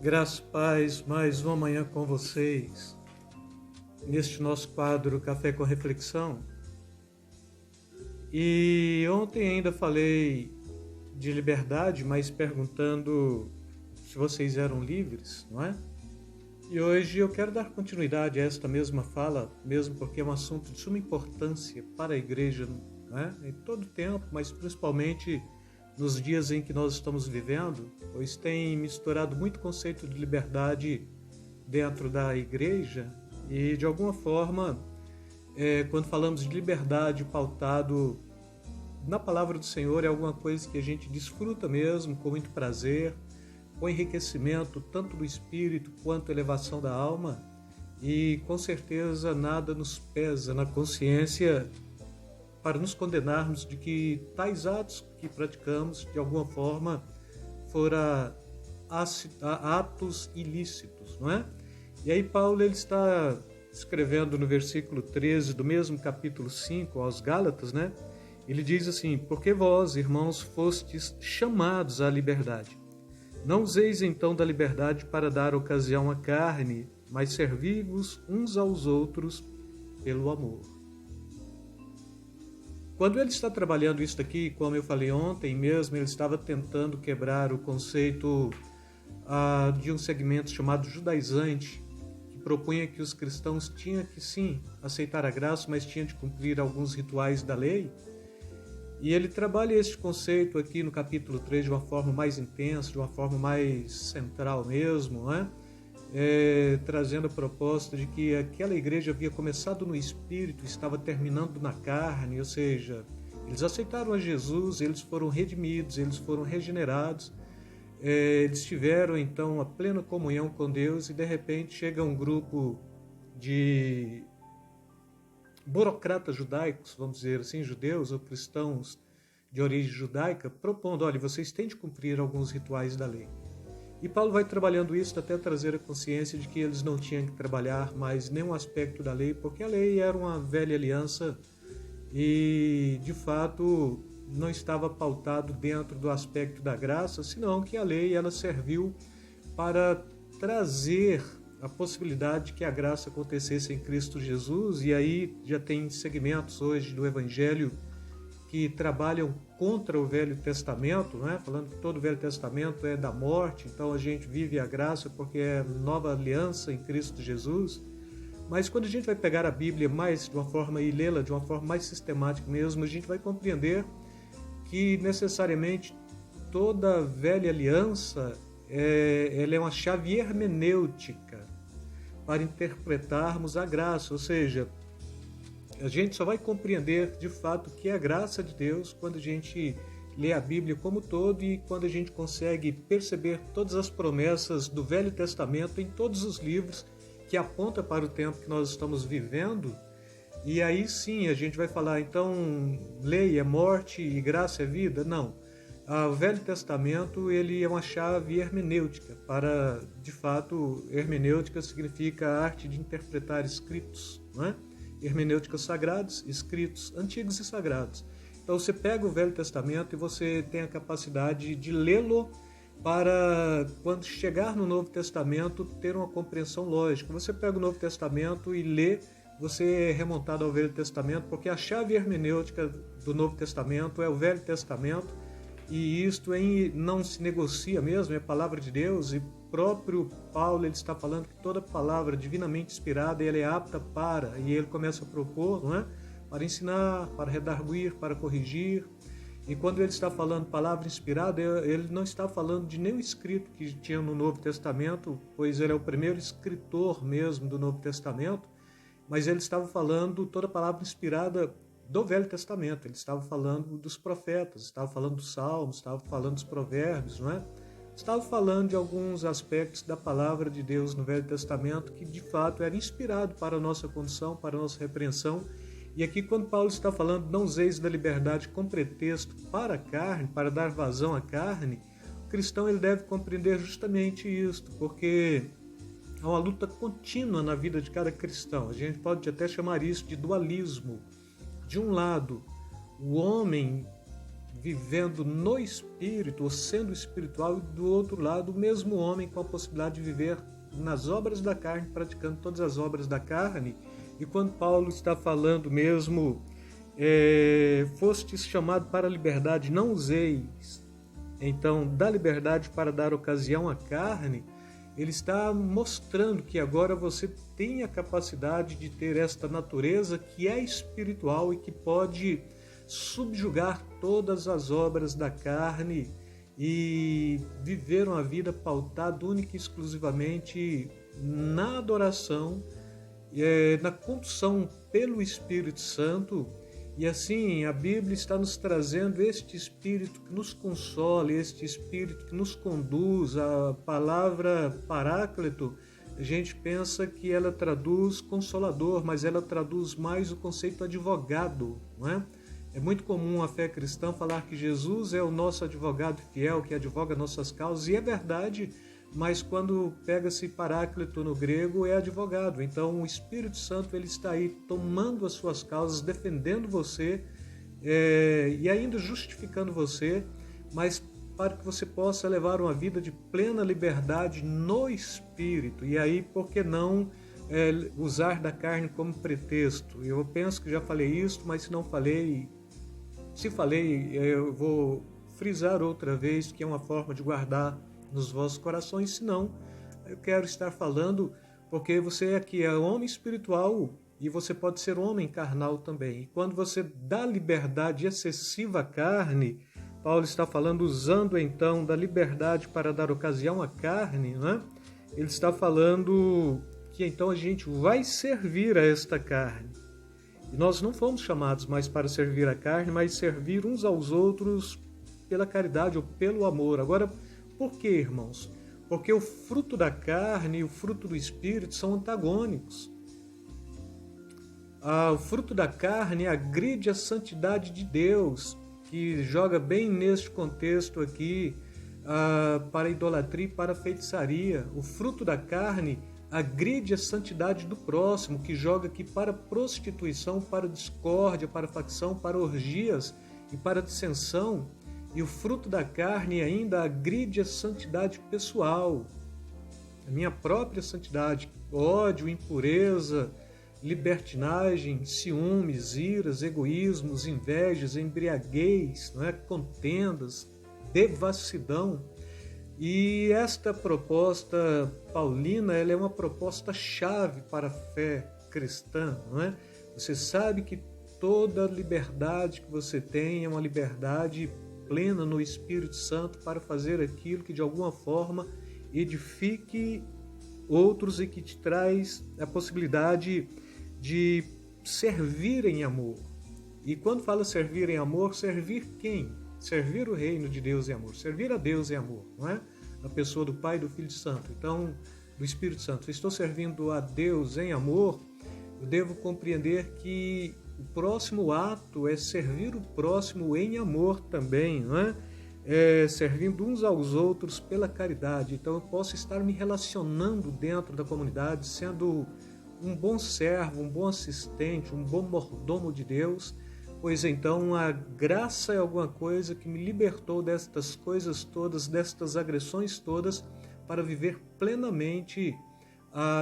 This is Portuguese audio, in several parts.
Graças, paz, mais uma manhã com vocês, neste nosso quadro Café com Reflexão. E ontem ainda falei de liberdade, mas perguntando se vocês eram livres, não é? E hoje eu quero dar continuidade a esta mesma fala, mesmo porque é um assunto de suma importância para a igreja, não é? Em todo tempo, mas principalmente nos dias em que nós estamos vivendo, pois tem misturado muito conceito de liberdade dentro da igreja e, de alguma forma, quando falamos de liberdade pautado na palavra do Senhor, é alguma coisa que a gente desfruta mesmo, com muito prazer, com enriquecimento tanto do espírito quanto elevação da alma, e com certeza nada nos pesa na consciência para nos condenarmos de que tais atos que praticamos, de alguma forma, foram atos ilícitos, não é? E aí Paulo ele está escrevendo no versículo 13 do mesmo capítulo 5 aos Gálatas, né? Ele diz assim: porque vós, irmãos, fostes chamados à liberdade. Não useis então da liberdade para dar ocasião à carne, mas servi-vos uns aos outros pelo amor. Quando ele está trabalhando isso aqui, como eu falei ontem mesmo, ele estava tentando quebrar o conceito de um segmento chamado judaizante, que propunha que os cristãos tinham que sim aceitar a graça, mas tinham de cumprir alguns rituais da lei. E ele trabalha este conceito aqui no capítulo 3 de uma forma mais intensa, de uma forma mais central mesmo, não é? Trazendo a proposta de que aquela igreja havia começado no espírito, estava terminando na carne, ou seja, eles aceitaram a Jesus, eles foram redimidos, eles foram regenerados, eles tiveram então a plena comunhão com Deus e de repente chega um grupo de burocratas judaicos, vamos dizer assim, judeus ou cristãos de origem judaica, propondo: olha, vocês têm de cumprir alguns rituais da lei. E Paulo vai trabalhando isso até trazer a consciência de que eles não tinham que trabalhar mais nenhum aspecto da lei, porque a lei era uma velha aliança e, de fato, não estava pautado dentro do aspecto da graça, senão que a lei ela serviu para trazer a possibilidade de que a graça acontecesse em Cristo Jesus. E aí já tem segmentos hoje do Evangelho que trabalham contra o Velho Testamento, não é? Falando que todo o Velho Testamento é da morte, então a gente vive a graça porque é nova aliança em Cristo Jesus. Mas quando a gente vai pegar a Bíblia mais de uma forma e lê-la de uma forma mais sistemática mesmo, a gente vai compreender que necessariamente toda velha aliança ela é uma chave hermenêutica para interpretarmos a graça, ou seja, a gente só vai compreender de fato o que é a graça de Deus quando a gente lê a Bíblia como todo e quando a gente consegue perceber todas as promessas do Velho Testamento em todos os livros que apontam para o tempo que nós estamos vivendo. E aí sim a gente vai falar, então, lei é morte e graça é vida? Não. O Velho Testamento ele é uma chave hermenêutica para, de fato, hermenêutica significa a arte de interpretar escritos, não é? Hermenêutica sagrados, escritos antigos e sagrados. Então você pega o Velho Testamento e você tem a capacidade de lê-lo para, quando chegar no Novo Testamento, ter uma compreensão lógica. Você pega o Novo Testamento e lê, você é remontado ao Velho Testamento, porque a chave hermenêutica do Novo Testamento é o Velho Testamento, e isto não se negocia mesmo, é a palavra de Deus. E próprio Paulo ele está falando que toda palavra divinamente inspirada ela é apta para, e ele começa a propor, não é? Para ensinar, para redarguir, para corrigir. E quando ele está falando palavra inspirada, ele não está falando de nenhum escrito que tinha no Novo Testamento, pois ele é o primeiro escritor mesmo do Novo Testamento, mas ele estava falando toda palavra inspirada do Velho Testamento. Ele estava falando dos profetas, estava falando dos salmos, estava falando dos provérbios, não é? Estava falando de alguns aspectos da palavra de Deus no Velho Testamento que de fato era inspirado para a nossa condição, para a nossa repreensão. E aqui quando Paulo está falando não useis da liberdade com pretexto para a carne, para dar vazão à carne, o cristão ele deve compreender justamente isto, porque há uma luta contínua na vida de cada cristão. A gente pode até chamar isso de dualismo. De um lado, o homem vivendo no espírito, ou sendo espiritual, e do outro lado o mesmo homem com a possibilidade de viver nas obras da carne, praticando todas as obras da carne. E quando Paulo está falando mesmo, fostes chamado para a liberdade, não useis então da liberdade para dar ocasião à carne, ele está mostrando que agora você tem a capacidade de ter esta natureza que é espiritual e que pode subjugar todas as obras da carne e viver uma vida pautada única e exclusivamente na adoração, na condução pelo Espírito Santo. E assim, a Bíblia está nos trazendo este Espírito que nos consola, este Espírito que nos conduz. A palavra Paráclito, a gente pensa que ela traduz consolador, mas ela traduz mais o conceito advogado, não é? É muito comum a fé cristã falar que Jesus é o nosso advogado fiel, que advoga nossas causas, e é verdade, mas quando pega-se Paráclito no grego é advogado. Então o Espírito Santo ele está aí tomando as suas causas, defendendo você e ainda justificando você, mas para que você possa levar uma vida de plena liberdade no Espírito. E aí, por que não usar da carne como pretexto? Eu penso que já falei isso, mas se não falei, eu vou frisar outra vez que é uma forma de guardar nos vossos corações, senão eu quero estar falando porque você aqui é homem espiritual e você pode ser homem carnal também. E quando você dá liberdade excessiva à carne, Paulo está falando usando então da liberdade para dar ocasião à carne, né? Ele está falando que então a gente vai servir a esta carne. E nós não fomos chamados mais para servir a carne, mas servir uns aos outros pela caridade ou pelo amor. Agora, por que, irmãos? Porque o fruto da carne e o fruto do Espírito são antagônicos. O fruto da carne agride a santidade de Deus, que joga bem neste contexto aqui para a idolatria e para a feitiçaria. O fruto da carne agride a santidade do próximo, que joga aqui para prostituição, para discórdia, para facção, para orgias e para dissensão. E o fruto da carne ainda agride a santidade pessoal, a minha própria santidade, ódio, impureza, libertinagem, ciúmes, iras, egoísmos, invejas, embriaguez, não é? Contendas, devassidão. E esta proposta paulina, ela é uma proposta chave para a fé cristã, não é? Você sabe que toda liberdade que você tem é uma liberdade plena no Espírito Santo para fazer aquilo que de alguma forma edifique outros e que te traz a possibilidade de servir em amor. E quando fala servir em amor, servir quem? Servir o reino de Deus em amor. Servir a Deus em amor, não é? A pessoa do Pai, do Filho e do Santo. Então, do Espírito Santo. Se estou servindo a Deus em amor, eu devo compreender que o próximo ato é servir o próximo em amor também, não é? Servindo uns aos outros pela caridade. Então eu posso estar me relacionando dentro da comunidade, sendo um bom servo, um bom assistente, um bom mordomo de Deus, pois então a graça é alguma coisa que me libertou destas coisas todas, destas agressões todas, para viver plenamente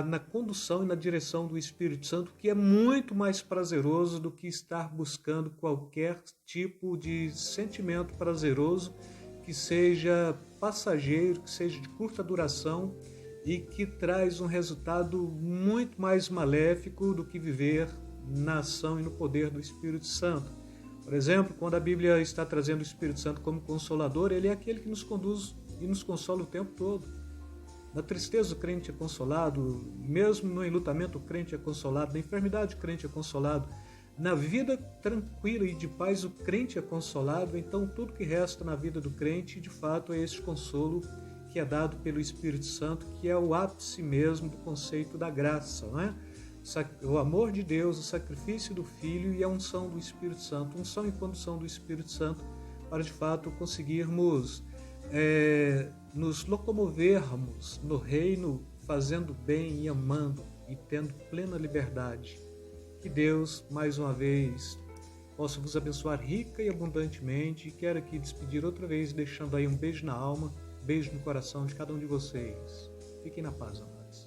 na condução e na direção do Espírito Santo, que é muito mais prazeroso do que estar buscando qualquer tipo de sentimento prazeroso que seja passageiro, que seja de curta duração e que traz um resultado muito mais maléfico do que viver na ação e no poder do Espírito Santo. Por exemplo, quando a Bíblia está trazendo o Espírito Santo como consolador, ele é aquele que nos conduz e nos consola o tempo todo. Na tristeza o crente é consolado, mesmo no enlutamento o crente é consolado, na enfermidade o crente é consolado, na vida tranquila e de paz o crente é consolado. Então tudo que resta na vida do crente, de fato, é esse consolo que é dado pelo Espírito Santo, que é o ápice mesmo do conceito da graça, não é? O amor de Deus, o sacrifício do Filho e a unção do Espírito Santo, unção e condução do Espírito Santo, para de fato conseguirmos nos locomovermos no reino, fazendo bem e amando e tendo plena liberdade. Que Deus, mais uma vez, possa vos abençoar rica e abundantemente, e quero aqui despedir outra vez, deixando aí um beijo na alma, beijo no coração de cada um de vocês. Fiquem na paz, amados.